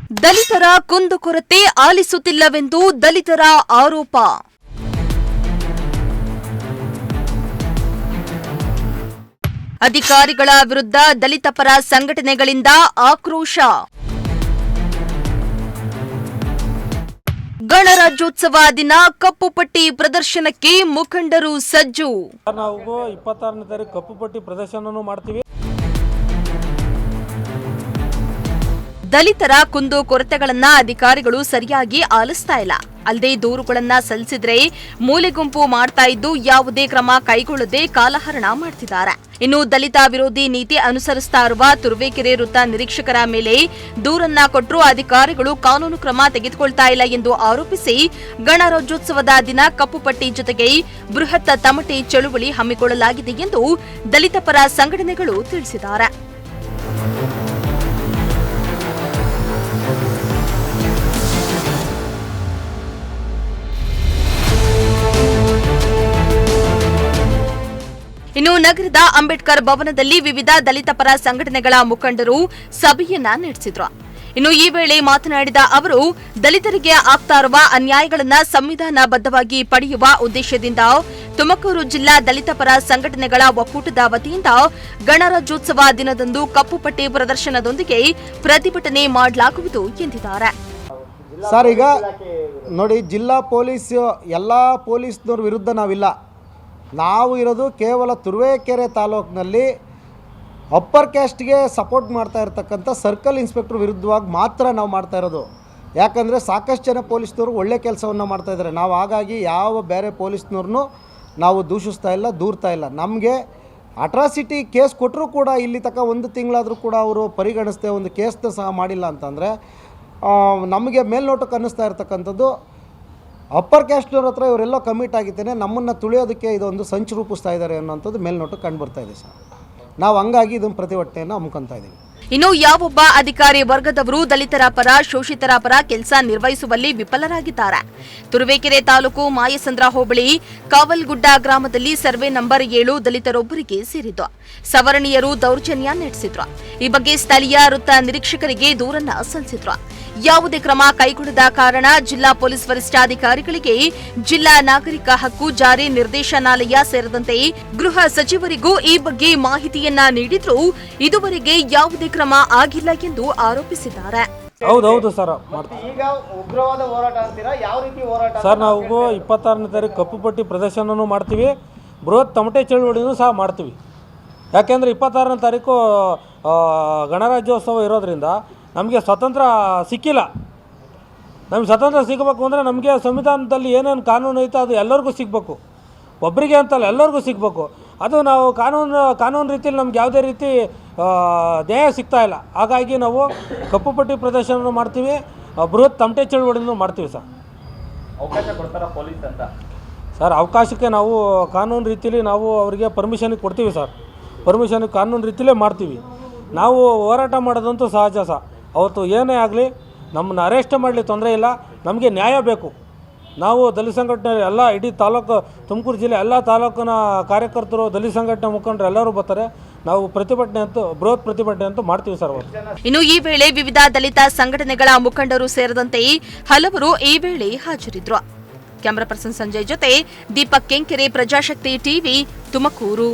ದಲಿತರ ಕುಂದುಕೊರತೆ ಆಲಿಸುತ್ತಿಲ್ಲವೆಂದು ದಲಿತರ ಆರೋಪ. ಅಧಿಕಾರಿಗಳ ವಿರುದ್ಧ ದಲಿತ ಪರ ಸಂಘಟನೆಗಳಿಂದ ಆಕ್ರೋಶ. ಗಣರಾಜ್ಯೋತ್ಸವ ದಿನ ಕಪ್ಪುಪಟ್ಟಿ ಪ್ರದರ್ಶನಕ್ಕೆ ಮುಖಂಡರು ಸಜ್ಜು. ನಾವು 26ನೇ ತಾರೀಕು ಕಪ್ಪುಪಟ್ಟಿ ಪ್ರದರ್ಶನ ಮಾಡ್ತೀವಿ. ದಲಿತರ ಕುಂದು ಕೊರತೆಗಳನ್ನ ಅಧಿಕಾರಿಗಳು ಸರಿಯಾಗಿ ಆಲಿಸ್ತಾ ಇಲ್ಲ. ಅಲ್ಲದೆ ದೂರುಗಳನ್ನ ಸಲ್ಲಿಸಿದ್ರೆ ಮೂಲೆ ಗುಂಪು ಮಾಡ್ತಾ ಇದ್ದು ಯಾವುದೇ ಕ್ರಮ ಕೈಗೊಳ್ಳದೆ ಕಾಲಹರಣ ಮಾಡ್ತಿದ್ದಾರೆ. ಇನ್ನು ದಲಿತ ವಿರೋಧಿ ನೀತಿ ಅನುಸರಿಸ್ತಾ ಇರುವ ತುರುವೇಕೆರೆ ವೃತ್ತ ನಿರೀಕ್ಷಕರ ಮೇಲೆ ದೂರನ್ನ ಕೊಟ್ಟರೂ ಅಧಿಕಾರಿಗಳು ಕಾನೂನು ಕ್ರಮ ತೆಗೆದುಕೊಳ್ತಾ ಇಲ್ಲ ಎಂದು ಆರೋಪಿಸಿ ಗಣರಾಜ್ಯೋತ್ಸವದ ದಿನ ಕಪ್ಪುಪಟ್ಟಿ ಜೊತೆಗೆ ಬೃಹತ್ ತಮಟೆ ಚಳುವಳಿ ಹಮ್ಮಿಕೊಳ್ಳಲಾಗಿದೆ ಎಂದು ದಲಿತ ಪರ ಸಂಘಟನೆಗಳು ತಿಳಿಸಿದ್ದಾರೆ. ಇನ್ನು ನಗರದ ಅಂಬೇಡ್ಕರ್ ಭವನದಲ್ಲಿ ವಿವಿಧ ದಲಿತ ಪರ ಸಂಘಟನೆಗಳ ಮುಖಂಡರು ಸಭೆಯನ್ನ ನಡೆಸಿದ್ರು. ಇನ್ನು ಈ ವೇಳೆ ಮಾತನಾಡಿದ ಅವರು, ದಲಿತರಿಗೆ ಆಗ್ತಾ ಇರುವ ಅನ್ಯಾಯಗಳನ್ನ ಸಂವಿಧಾನಬದ್ಧವಾಗಿ ಪಡೆಯುವ ಉದ್ದೇಶದಿಂದ ತುಮಕೂರು ಜಿಲ್ಲಾ ದಲಿತ ಪರ ಸಂಘಟನೆಗಳ ಒಕ್ಕೂಟದ ವತಿಯಿಂದ ಗಣರಾಜ್ಯೋತ್ಸವ ದಿನದಂದು ಕಪ್ಪುಪಟ್ಟಿ ಪ್ರದರ್ಶನದೊಂದಿಗೆ ಪ್ರತಿಭಟನೆ ಮಾಡಲಾಗುವುದು ಎಂದಿದ್ದಾರೆ. ಸರ್, ಈಗ ನೋಡಿ, ಜಿಲ್ಲಾ ಪೊಲೀಸ್ ಎಲ್ಲ ಪೊಲೀಸ್ನವ್ರ ವಿರುದ್ಧ ನಾವಿಲ್ಲ. ನಾವು ಇರೋದು ಕೇವಲ ತುರುವೇಕೆರೆ ತಾಲೂಕಿನಲ್ಲಿ ಅಪ್ಪರ್ ಕ್ಯಾಸ್ಟ್ಗೆ ಸಪೋರ್ಟ್ ಮಾಡ್ತಾ ಇರ್ತಕ್ಕಂಥ ಸರ್ಕಲ್ ಇನ್ಸ್ಪೆಕ್ಟರ್ ವಿರುದ್ಧವಾಗಿ ಮಾತ್ರ ನಾವು ಮಾಡ್ತಾ ಇರೋದು. ಯಾಕಂದರೆ ಸಾಕಷ್ಟು ಜನ ಪೊಲೀಸ್ನವರು ಒಳ್ಳೆ ಕೆಲಸವನ್ನು ಮಾಡ್ತಾಯಿದ್ದಾರೆ. ನಾವು ಹಾಗಾಗಿ ಯಾವ ಬೇರೆ ಪೊಲೀಸ್ನವ್ರನ್ನೂ ನಾವು ದೂಷಿಸ್ತಾ ಇಲ್ಲ, ದೂರ್ತಾ ಇಲ್ಲ. ನಮಗೆ ಅಟ್ರಾಸಿಟಿ ಕೇಸ್ ಕೊಟ್ಟರೂ ಕೂಡ ಇಲ್ಲಿ ತನಕ 1 ತಿಂಗಳಾದರೂ ಕೂಡ ಅವರು ಪರಿಗಣಿಸದೆ ಒಂದು ಕೇಸ್ನ ಸಹ ಮಾಡಿಲ್ಲ ಅಂತಂದರೆ ನಮಗೆ ಮೇಲ್ನೋಟಕ್ಕೆ ಅನ್ನಿಸ್ತಾ ಇರ್ತಕ್ಕಂಥದ್ದು ಅಪ್ಪರ್ ಕ್ಯಾಸ್ಟ್ನವ್ರ ಹತ್ರ ಇವರೆಲ್ಲ ಕಮಿಟ್ ಆಗಿದ್ದೇನೆ, ನಮ್ಮನ್ನು ತುಳಿಯೋದಕ್ಕೆ ಇದೊಂದು ಸಂಚು ರೂಪಿಸ್ತಾ ಇದ್ದಾರೆ ಅನ್ನೋಂಥದ್ದು ಮೇಲ್ನೋಟಕ್ಕೆ ಕಂಡುಬರ್ತಾ ಇದೆ ಸರ್. ನಾವು ಹಂಗಾಗಿ ಇದನ್ನು ಪ್ರತಿಭಟನೆಯನ್ನು ಹಮ್ಮಿಕೊಳ್ತಾ ಇದ್ದೀವಿ. ಇನ್ನು ಯಾವೊಬ್ಬ ಅಧಿಕಾರಿ ವರ್ಗದವರು ದಲಿತರ ಪರ, ಶೋಷಿತರ ಪರ ಕೆಲಸ ನಿರ್ವಹಿಸುವಲ್ಲಿ ವಿಫಲರಾಗಿದ್ದಾರೆ. ತುರುವೇಕೆರೆ ತಾಲೂಕು ಮಾಯಸಂದ್ರ ಹೋಬಳಿ ಕಾವಲ್ಗುಡ್ಡ ಗ್ರಾಮದಲ್ಲಿ ಸರ್ವೆ ನಂಬರ್ 7 ದಲಿತರೊಬ್ಬರಿಗೆ ಸೇರಿದ್ದು. ಸವರ್ಣೀಯರು ದೌರ್ಜನ್ಯ ನಡೆಸಿದ್ರು. ಈ ಬಗ್ಗೆ ಸ್ಥಳೀಯ ವೃತ್ತ ನಿರೀಕ್ಷಕರಿಗೆ ದೂರನ್ನ ಸಲ್ಲಿಸಿದ್ರು. ಯಾವುದೇ ಕ್ರಮ ಕೈಗೊಳ್ಳದ ಕಾರಣ ಜಿಲ್ಲಾ ಪೊಲೀಸ್ ವರಿಷ್ಠಾಧಿಕಾರಿಗಳಿಗೆ ಜಿಲ್ಲಾ ನಾಗರಿಕ ಹಕ್ಕು ಜಾರಿ ನಿರ್ದೇಶನಾಲಯ ಸೇರಿದಂತೆ ಗೃಹ ಸಚಿವರಿಗೂ ಈ ಬಗ್ಗೆ ಮಾಹಿತಿಯನ್ನ ನೀಡಿದ್ರೂ ಇದುವರೆಗೆ ಯಾವುದೇ ಕ್ರಮ ಆಗಿಲ್ಲ ಎಂದು ಆರೋಪಿಸಿದ್ದಾರೆ. ಹೌದೌದು ಸರ್, ಈಗ ಉಗ್ರವಾದ ಹೋರಾಟ ಅಂತೀರಾ? ಯಾವ ರೀತಿ ಹೋರಾಟ ಸರ್? ನಾವು 26ನೇ ತಾರೀಕು ಕಪ್ಪುಪಟ್ಟಿ ಪ್ರದರ್ಶನನೂ ಮಾಡ್ತೀವಿ, ಬೃಹತ್ ತಮಟೆ ಚಳುವಳಿನೂ ಸಹ ಮಾಡ್ತೀವಿ. ಯಾಕೆಂದರೆ 26ನೇ ತಾರೀಕು ಗಣರಾಜ್ಯೋತ್ಸವ ಇರೋದ್ರಿಂದ ನಮಗೆ ಸ್ವಾತಂತ್ರ್ಯ ಸಿಕ್ಕಿಲ್ಲ. ನಮಗೆ ಸ್ವಾತಂತ್ರ್ಯ ಸಿಗಬೇಕು ಅಂದರೆ ನಮಗೆ ಸಂವಿಧಾನದಲ್ಲಿ ಏನೇನು ಕಾನೂನು ಐತೆ ಅದು ಎಲ್ಲರಿಗೂ ಸಿಗಬೇಕು. ಒಬ್ಬರಿಗೆ ಅಂತಲ್ಲ, ಎಲ್ಲರಿಗೂ ಸಿಗಬೇಕು. ಅದು ನಾವು ಕಾನೂನು ರೀತಿಯಲ್ಲಿ ನಮ್ಗೆ ಯಾವುದೇ ರೀತಿ ನ್ಯಾಯ ಸಿಗ್ತಾ ಇಲ್ಲ. ಹಾಗಾಗಿ ನಾವು ಕಪ್ಪುಪಟ್ಟಿ ಪ್ರದರ್ಶನ ಮಾಡ್ತೀವಿ, ಬೃಹತ್ ತಮಟೆ ಚಳುವಳಿನೂ ಮಾಡ್ತೀವಿ ಸರ್. ಅವಕಾಶ ಕೊಡ್ತಾರ ಪೊಲೀಸ್ ಅಂತ ಸರ್? ಅವಕಾಶಕ್ಕೆ ನಾವು ಕಾನೂನು ರೀತಿಯಲ್ಲಿ ನಾವು ಅವರಿಗೆ ಪರ್ಮಿಷನಿಗೆ ಕೊಡ್ತೀವಿ ಸರ್. ಪರ್ಮಿಷನಿಗೆ ಕಾನೂನು ರೀತಿಯಲ್ಲೇ ಮಾಡ್ತೀವಿ. ನಾವು ಹೋರಾಟ ಮಾಡೋದಂತೂ ಸಹಜ ಸರ್. ಅವತ್ತು ಏನೇ ಆಗಲಿ ನಮ್ಮನ್ನು ಅರೆಸ್ಟ್ ಮಾಡಲಿ ತೊಂದರೆ ಇಲ್ಲ, ನಮಗೆ ನ್ಯಾಯ ಬೇಕು. ನಾವು ದಲಿತ ಸಂಘಟನೆ ಎಲ್ಲ ಇಡೀ ತಾಲೂಕು ತುಮಕೂರು ಜಿಲ್ಲೆ ಎಲ್ಲ ತಾಲೂಕಿನ ಕಾರ್ಯಕರ್ತರು, ದಲಿತ ಸಂಘಟನೆ ಮುಖಂಡರು ಎಲ್ಲರೂ ಬರ್ತಾರೆ. ನಾವು ಪ್ರತಿಭಟನೆ ಅಂತೂ ಬೃಹತ್ ಪ್ರತಿಭಟನೆ ಅಂತೂ ಮಾಡ್ತೀವಿ ಸರ್. ಇನ್ನು ಈ ವೇಳೆ ವಿವಿಧ ದಲಿತ ಸಂಘಟನೆಗಳ ಮುಖಂಡರು ಸೇರಿದಂತೆ ಹಲವರು ಈ ವೇಳೆ ಹಾಜರಿದ್ದರು. ಕ್ಯಾಮರಾ ಪರ್ಸನ್ ಸಂಜಯ್ ಜೊತೆ ದೀಪಕ್ ಕೆಂಕೆರೆ, ಪ್ರಜಾಶಕ್ತಿ ಟಿವಿ, ತುಮಕೂರು.